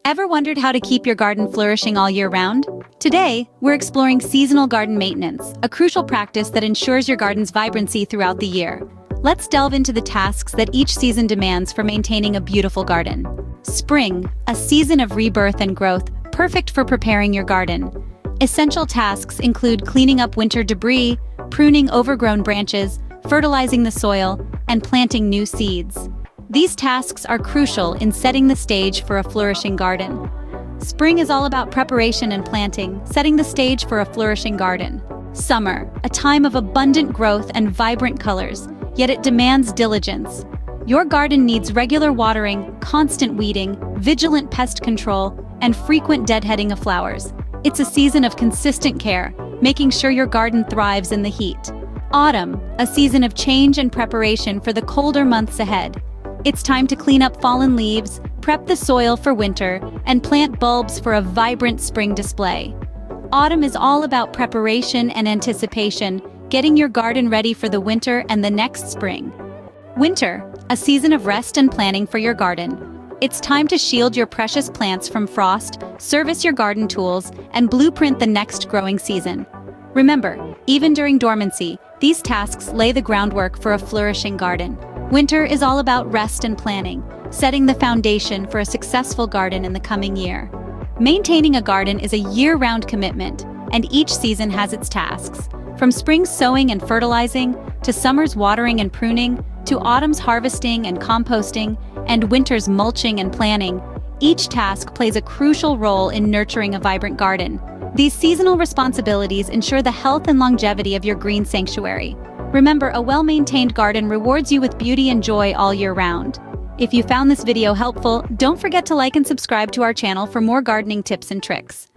Ever wondered how to keep your garden flourishing all year round? Today, we're exploring seasonal garden maintenance, a crucial practice that ensures your garden's vibrancy throughout the year. Let's delve into the tasks that each season demands for maintaining a beautiful garden. Spring, a season of rebirth and growth, perfect for preparing your garden. Essential tasks include cleaning up winter debris, pruning overgrown branches, fertilizing the soil, and planting new seeds. These tasks are crucial in setting the stage for a flourishing garden. Spring is all about preparation and planting, setting the stage for a flourishing garden. Summer, a time of abundant growth and vibrant colors, yet it demands diligence. Your garden needs regular watering, constant weeding, vigilant pest control, and frequent deadheading of flowers. It's a season of consistent care, making sure your garden thrives in the heat. Autumn, a season of change and preparation for the colder months ahead. It's time to clean up fallen leaves, prep the soil for winter, and plant bulbs for a vibrant spring display. Autumn is all about preparation and anticipation, getting your garden ready for the winter and the next spring. Winter, a season of rest and planning for your garden. It's time to shield your precious plants from frost, service your garden tools, and blueprint the next growing season. Remember, even during dormancy, these tasks lay the groundwork for a flourishing garden. Winter is all about rest and planning, setting the foundation for a successful garden in the coming year. Maintaining a garden is a year-round commitment, and each season has its tasks. From spring's sowing and fertilizing, to summer's watering and pruning, to autumn's harvesting and composting, and winter's mulching and planning, each task plays a crucial role in nurturing a vibrant garden. These seasonal responsibilities ensure the health and longevity of your green sanctuary. Remember, a well-maintained garden rewards you with beauty and joy all year round. If you found this video helpful, don't forget to like and subscribe to our channel for more gardening tips and tricks.